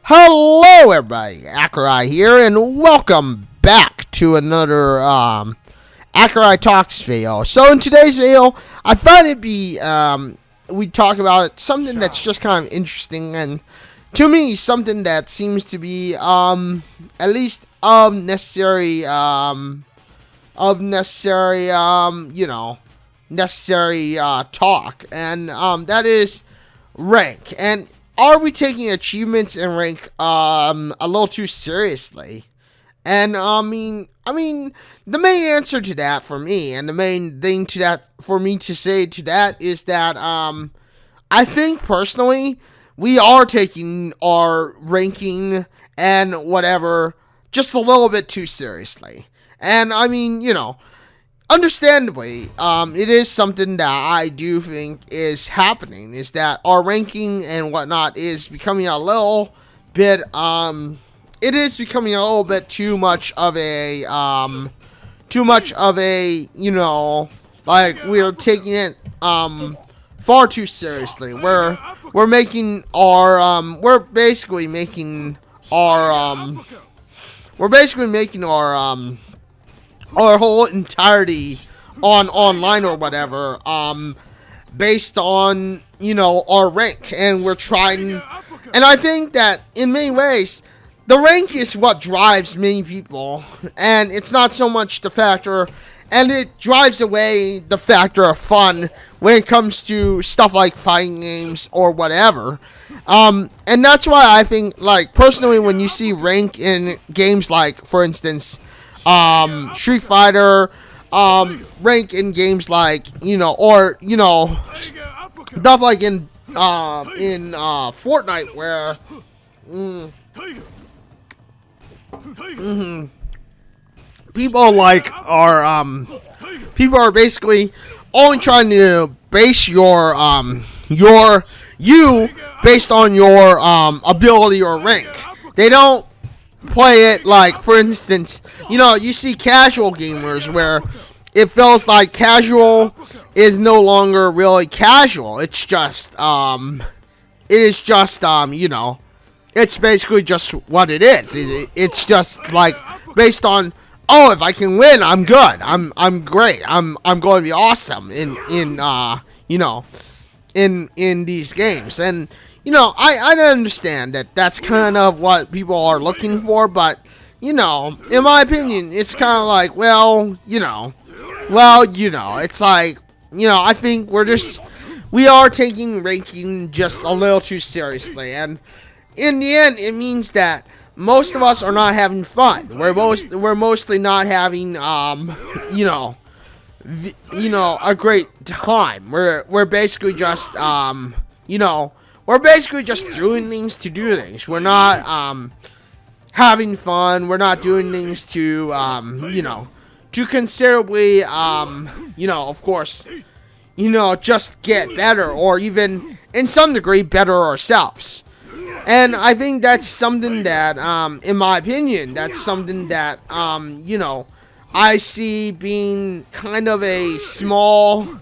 Hello everybody, Accureye here, and welcome back to another Accureye Talks video. So in today's video, I thought it'd be, we'd talk about something that's just kind of interesting, and to me, something that seems to be, at least necessary talk, and that is rank. And are we taking achievements and rank a little too seriously? And I mean, the main answer to that for me, and the main thing to that for me to say to that is that I think personally we are taking our ranking and whatever just a little bit too seriously. And I mean, understandably, it is something that I do think is happening, is that our ranking and whatnot is becoming a little bit, it is becoming a little bit too much of a, like we're taking it, far too seriously. We're making our, we're basically making our whole entirety on online or whatever, based on, our rank, and we're trying, and I think that in many ways, the rank is what drives many people, and it's not so much the factor, and it drives away the factor of fun when it comes to stuff like fighting games or whatever. And that's why I think, like, personally, when you see rank in games like, for instance, Street Fighter, rank in games like, or, stuff like in Fortnite where, people are basically only trying to base your based on your, ability or rank. They don't play it like, for instance, you see casual gamers where it feels like casual is no longer really casual. It's just, it's basically just what it is. It's just like based on, oh, if I can win, I'm good. I'm great. I'm going to be awesome in these games. And I understand that that's kind of what people are looking for, but in my opinion, it's kind of like, it's like, I think we are taking ranking just a little too seriously, and in the end, it means that most of us are not having fun. We're mostly not having a great time. We're basically just we're basically just doing things to do things. We're not having fun. We're not doing things to to considerably of course, just get better, or even in some degree better ourselves. And I think that's something that, in my opinion, that's something that, I see being kind of a small,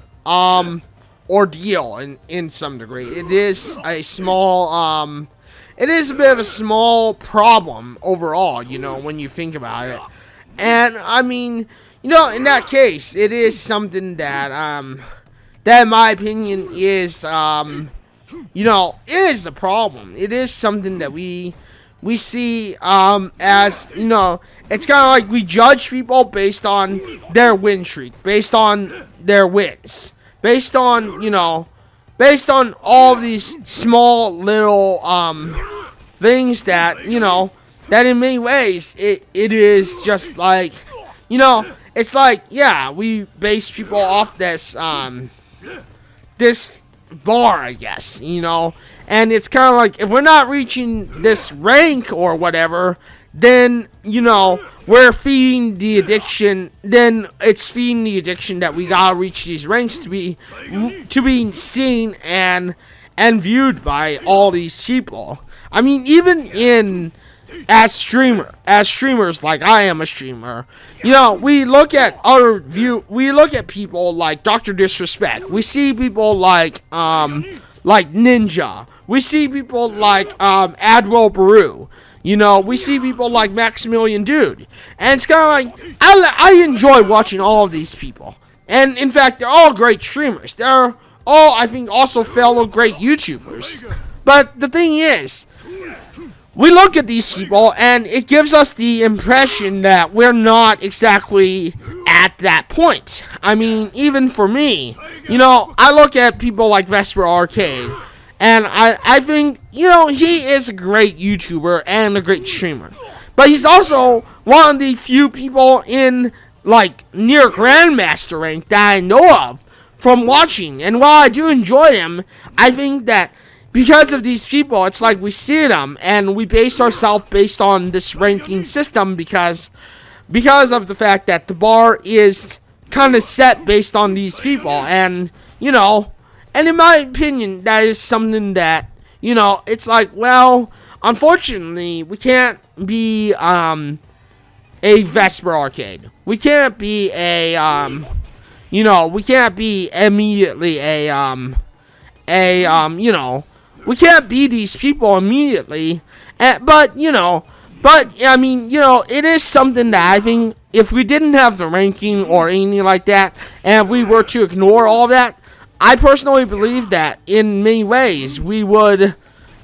ordeal in some degree. It is a small, it is a bit of a small problem overall, when you think about it. And, I mean, in that case, it is something that, that in my opinion is, it is a problem. It is something that we see, as, it's kind of like we judge people based on their win streak, based on their wins, based on, based on all these small little, things that, that in many ways, it is just like, it's like, yeah, we base people off this, this bar, I guess, and it's kind of like, if we're not reaching this rank or whatever, then, we're feeding the addiction, then it's feeding the addiction that we gotta reach these ranks to be seen and viewed by all these people. I mean, even as streamers, like I am a streamer, we look at people like Dr. Disrespect. We see people like like Ninja. We see people like Admiral Baru. You know, we see people like Maximilian Dude. And it's kind of like, I enjoy watching all of these people. And in fact, they're all great streamers. They're all, I think, also fellow great YouTubers. But the thing is, we look at these people and it gives us the impression that we're not exactly at that point. I mean, even for me, you know, I look at people like Vesper Arcade, and I think, you know, he is a great YouTuber and a great streamer. But he's also one of the few people in, like, near Grandmaster rank that I know of from watching. And while I do enjoy him, I think that because of these people, it's like we see them and we base ourselves based on this ranking system because of the fact that the bar is kind of set based on these people. And, you know, and in my opinion, that is something that, you know, it's like, well, unfortunately, we can't be a Vesper Arcade. We can't be a, you know, we can't be immediately you know, we can't be these people immediately. But, you know, I mean, you know, it is something that I think if we didn't have the ranking or anything like that, and if we were to ignore all that, I personally believe that in many ways we would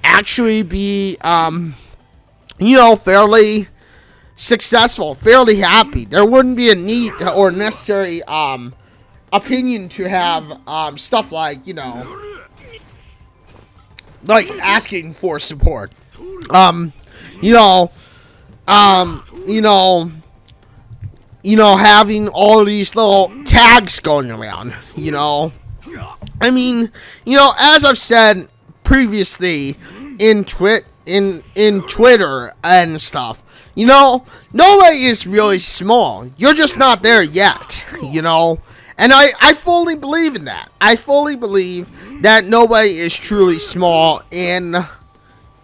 actually be, you know, fairly successful, fairly happy. There wouldn't be a need or necessary opinion to have stuff like, you know, like asking for support. You know, having all these little tags going around, you know. I mean, you know, as I've said previously in Twitter and stuff, you know, nobody is really small. You're just not there yet, you know. And I fully believe in that. I fully believe that nobody is truly small in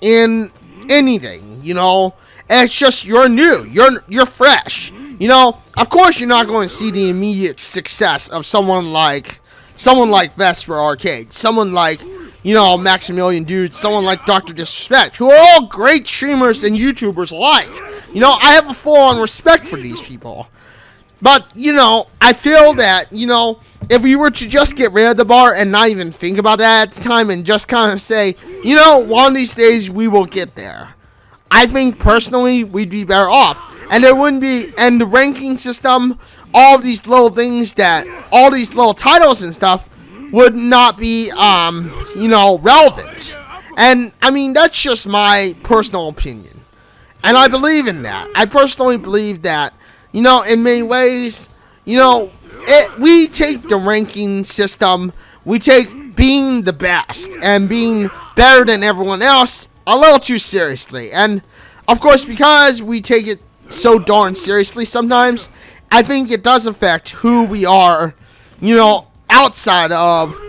anything, you know. And it's just you're new, you're fresh, you know. Of course, you're not going to see the immediate success of someone like Vesper Arcade, someone like, you know, Maximilian Dude, someone like Dr. Disrespect, who are all great streamers and YouTubers alike. You know, I have a full-on respect for these people. But, you know, I feel that, you know, if we were to just get rid of the bar and not even think about that at the time and just kind of say, you know, one of these days we will get there, I think personally we'd be better off. And there wouldn't be, and the ranking system, all of these little things that, all these little titles and stuff would not be, you know, relevant. And, I mean, that's just my personal opinion. And I believe in that. I personally believe that, you know, in many ways, you know, we take the ranking system, we take being the best and being better than everyone else a little too seriously. And, of course, because we take it so darn seriously sometimes, I think it does affect who we are, you know, outside of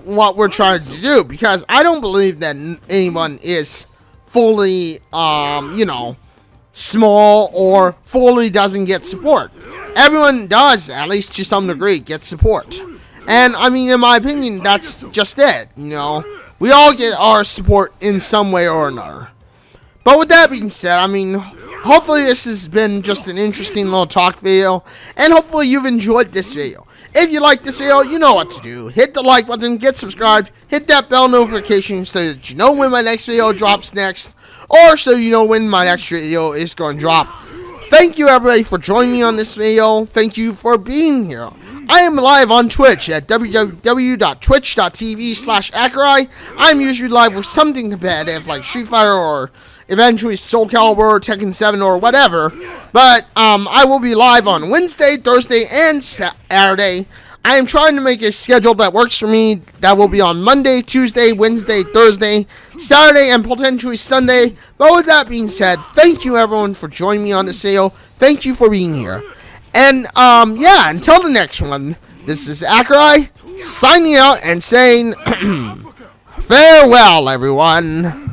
what we're trying to do. Because I don't believe that anyone is fully, you know, small or fully doesn't get support. Everyone does, at least to some degree, get support. And, I mean, in my opinion, that's just it, you know. We all get our support in some way or another. But with that being said, I mean, hopefully this has been just an interesting little talk video, and hopefully you've enjoyed this video. If you like this video, you know what to do. Hit the like button, get subscribed, hit that bell notification so that you know when my next video drops next, or so you know when my next video is going to drop. Thank you everybody for joining me on this video. Thank you for being here. I am live on Twitch at www.twitch.tv/Accureye. I'm usually live with something competitive like Street Fighter or eventually Soul Calibur or Tekken 7 or whatever. But I will be live on Wednesday, Thursday, and Saturday. I am trying to make a schedule that works for me. That will be on Monday, Tuesday, Wednesday, Thursday, Saturday, and potentially Sunday. But with that being said, thank you everyone for joining me on this video. Thank you for being here. And, yeah, until the next one, this is Accureye signing out and saying, farewell, everyone.